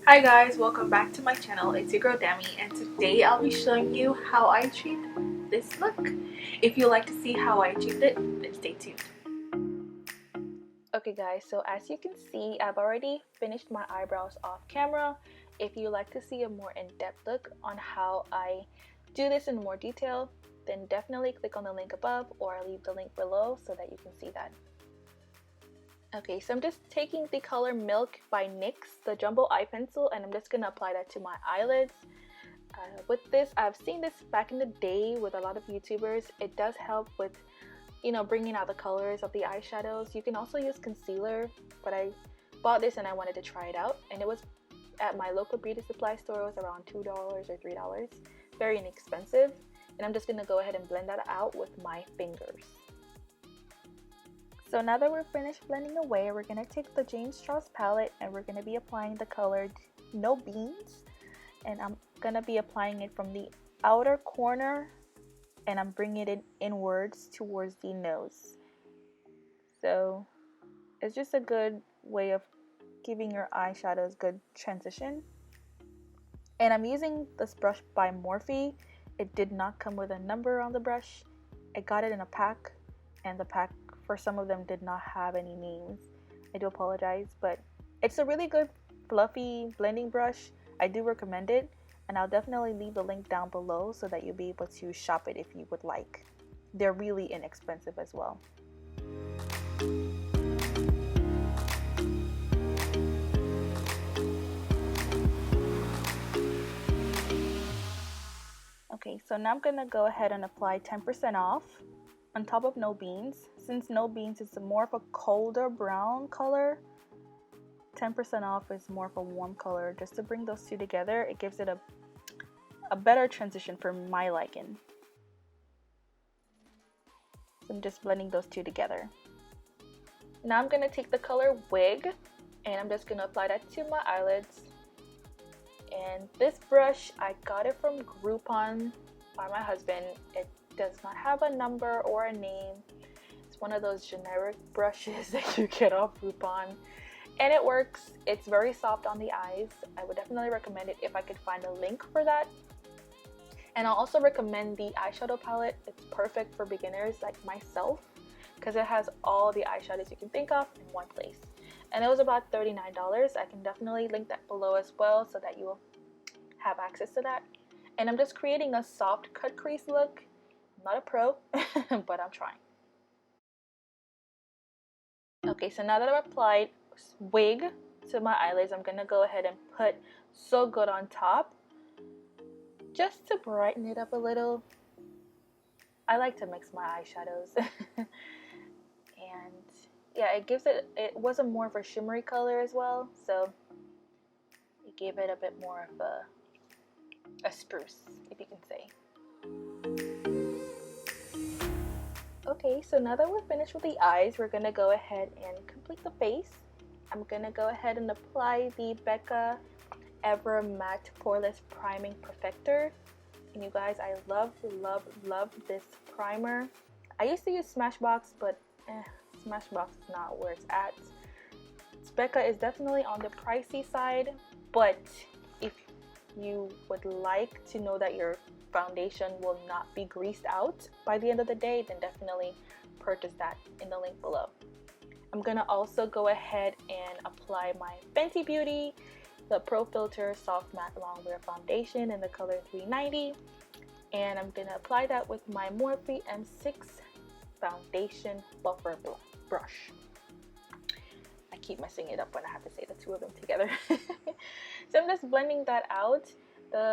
Hi guys, welcome back to my channel. It's your girl Dami, and today I'll be showing you how I achieved this look. If you'd like to see how I achieved it, then stay tuned. Okay guys, so as you can see, I've already finished my eyebrows off camera. If you'd like to see a more in-depth look on how I do this in more detail, then definitely click on the link above, or I'll leave the link below so that you can see that. Okay, so I'm just taking the color Milk by NYX, the jumbo eye pencil, and I'm just going to apply that to my eyelids. With this, I've seen this back in the day with a lot of YouTubers. It does help with, bringing out the colors of the eyeshadows. You can also use concealer, but I bought this and I wanted to try it out. And it was at my local beauty supply store. It was around $2 or $3. Very inexpensive. And I'm just going to go ahead and blend that out with my fingers. So now that we're finished blending away, we're going to take the James Charles palette and we're going to be applying the color No Beans. And I'm going to be applying it from the outer corner and I'm bringing it inwards towards the nose. So it's just a good way of giving your eyeshadows good transition. And I'm using this brush by Morphe. It did not come with a number on the brush. I got it in a pack, and the pack for some of them did not have any names. I do apologize, but it's a really good fluffy blending brush. I do recommend it, and I'll definitely leave the link down below so that you'll be able to shop it if you would like. They're really inexpensive as well. Okay, so now I'm gonna go ahead and apply 10% off on top of No Beans. Since No Beans is more of a colder brown color, 10% off is more of a warm color. Just to bring those two together, it gives it a better transition for my liking. So I'm just blending those two together. Now I'm gonna take the color Wig and I'm just gonna apply that to my eyelids. And this brush, I got it from Groupon by my husband. It does not have a number or a name. It's one of those generic brushes that you get off Groupon, and it works. It's very soft on the eyes. I would definitely recommend it if I could find a link for that. And I'll also recommend the eyeshadow palette. It's perfect for beginners like myself because it has all the eyeshadows you can think of in one place. And it was about $39. I can definitely link that below as well so that you will have access to that. And I'm just creating a soft cut crease look. I'm not a pro, but I'm trying. Okay, so now that I've applied Wig to my eyelids, I'm gonna go ahead and put So Good on top just to brighten it up a little. I like to mix my eyeshadows. And yeah, it was a more of a shimmery color as well, so it gave it a bit more of a spruce, if you can say. Okay, so now that we're finished with the eyes, we're gonna go ahead and complete the face. I'm gonna go ahead and apply the Becca Ever Matte Poreless Priming Perfector. And you guys, I love this primer. I used to use Smashbox, but Smashbox is not where it's at. Becca is definitely on the pricey side, but if you would like to know that your foundation will not be greased out by the end of the day, then definitely purchase that in the link below. I'm gonna also go ahead and apply my Fenty Beauty, the Pro Filter Soft Matte Longwear Foundation in the color 390, and I'm gonna apply that with my Morphe M6 Foundation Buffer Brush. I keep messing it up when I have to say the two of them together. So I'm just blending that out.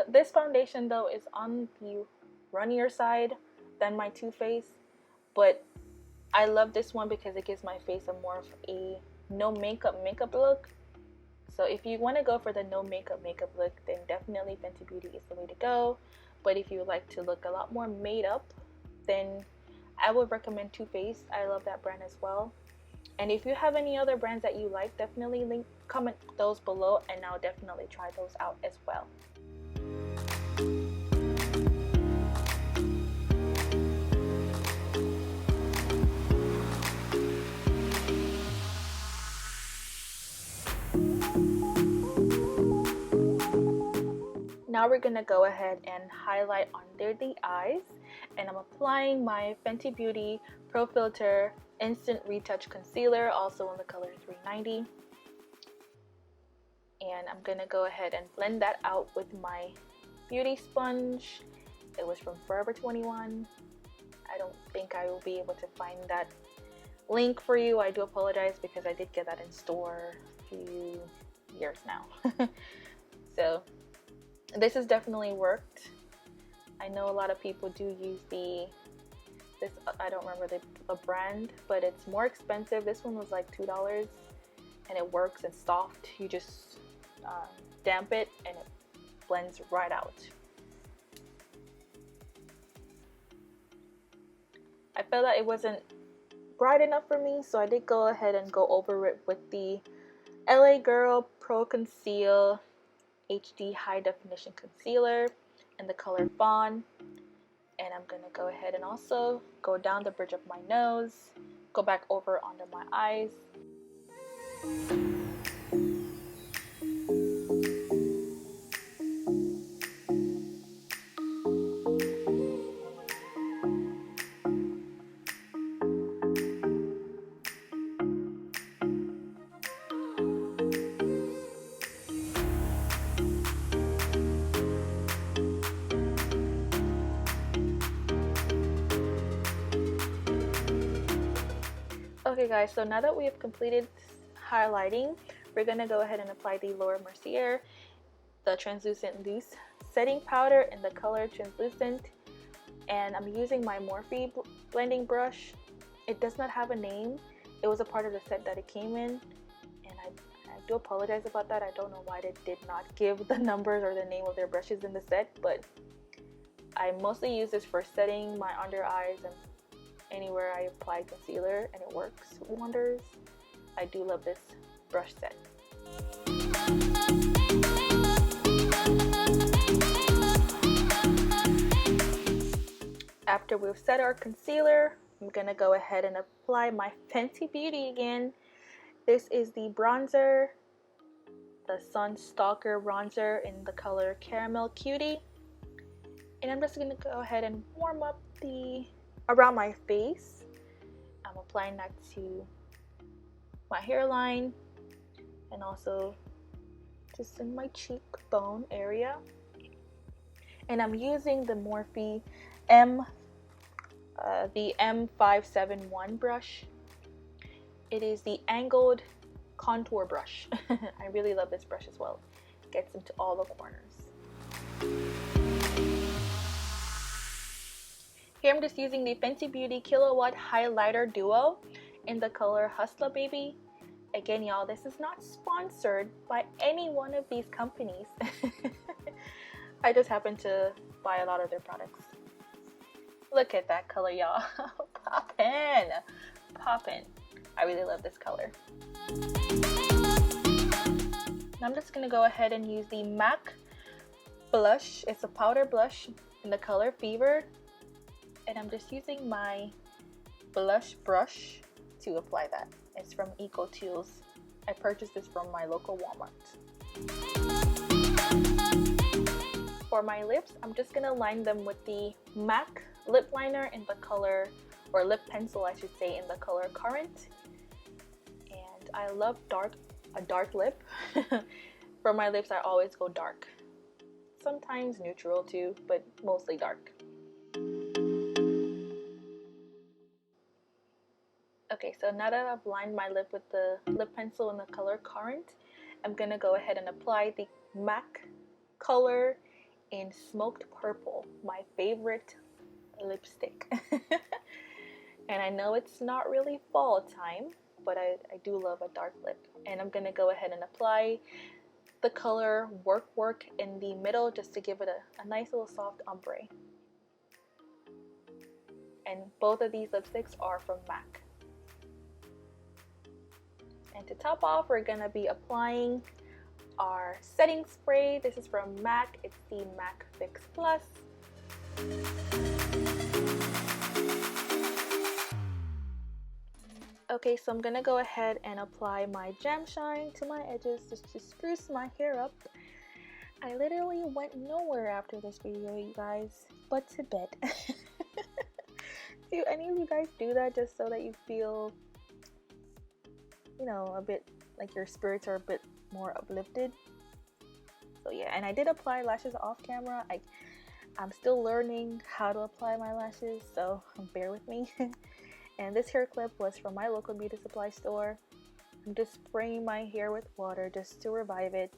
This foundation though is on the runnier side than my Too Faced, but I love this one because it gives my face a more of a no makeup look. So if you want to go for the no makeup look, then definitely Fenty Beauty is the way to go. But if you like to look a lot more made up, then I would recommend Too Faced. I love that brand as well. And if you have any other brands that you like, definitely comment those below and I'll definitely try those out as well. now we're gonna go ahead and highlight under the eyes, and I'm applying my Fenty Beauty Pro Filter Instant Retouch Concealer, also in the color 390. And I'm gonna go ahead and blend that out with my beauty sponge. It was from Forever 21. I don't think I will be able to find that link for you. I do apologize because I did get that in store a few years now. So this has definitely worked. I know a lot of people do use this, I don't remember the brand, but it's more expensive. This one was like $2 and it works. It's soft. You just damp it and it blends right out. I felt that it wasn't bright enough for me, so I did go ahead and go over it with the LA Girl Pro Conceal HD High Definition Concealer in the color Fawn. And I'm going to go ahead and also go down the bridge of my nose, go back over under my eyes. Okay guys, so now that we have completed highlighting, we're going to go ahead and apply the Laura Mercier, the translucent loose setting powder in the color translucent, and I'm using my Morphe blending brush. It does not have a name. It was a part of the set that it came in, and I do apologize about that. I don't know why they did not give the numbers or the name of their brushes in the set, but I mostly use this for setting my under eyes and anywhere I apply concealer, and it works wonders. I do love this brush set. After we've set our concealer, I'm gonna go ahead and apply my Fenty Beauty again. This is the bronzer, the Sun Stalker bronzer in the color Caramel Cutie. And I'm just gonna go ahead and warm up around my face. I'm applying that to my hairline and also just in my cheekbone area. And I'm using the Morphe the M571 brush. It is the angled contour brush. I really love this brush as well. It gets into all the corners. Here I'm just using the Fenty Beauty Kilowatt Highlighter Duo in the color Hustla Baby. Again, y'all, this is not sponsored by any one of these companies. I just happen to buy a lot of their products. Look at that color, y'all. Poppin'. Poppin'. I really love this color. Now I'm just going to go ahead and use the MAC blush. It's a powder blush in the color Fever. And I'm just using my blush brush to apply that. It's from Eco Tools. I purchased this from my local Walmart. For my lips, I'm just gonna line them with the MAC lip liner in the color, or lip pencil I should say, in the color Current. And I love a dark lip. For my lips, I always go dark. Sometimes neutral too, but mostly dark. Okay, so now that I've lined my lip with the lip pencil in the color Current, I'm gonna go ahead and apply the MAC color in Smoked Purple, my favorite lipstick. And I know it's not really fall time, but I do love a dark lip. And I'm gonna go ahead and apply the color Work in the middle just to give it a nice little soft ombre. And both of these lipsticks are from MAC. And to top off, we're gonna be applying our setting spray. This is from MAC. It's the MAC Fix Plus. Okay, so I'm gonna go ahead and apply my Gem Shine to my edges just to spruce my hair up. I literally went nowhere after this video, you guys, but to bed. Do any of you guys do that just so that you feel, you know, a bit like your spirits are a bit more uplifted? So yeah, and I did apply lashes off camera. I'm still learning how to apply my lashes, so bear with me. And this hair clip was from my local beauty supply store. I'm just spraying my hair with water just to revive it.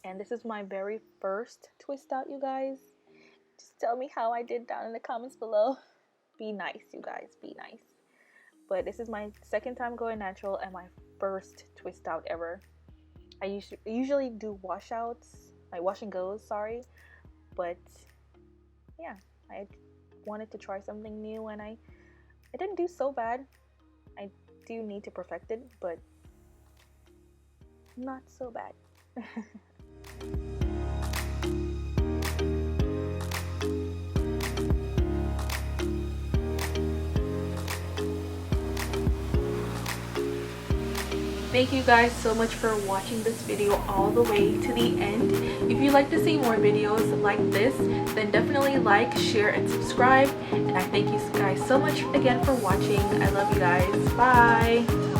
And this is my very first twist out, you guys. Just tell me how I did down in the comments below. Be nice, you guys, be nice. But this is my second time going natural and my first twist out ever. I usually do washouts, like wash and goes, sorry. But yeah, I wanted to try something new, and I didn't do so bad. I do need to perfect it, but not so bad. Thank you guys so much for watching this video all the way to the end. If you'd like to see more videos like this, then definitely like, share, and subscribe. And I thank you guys so much again for watching. I love you guys. Bye!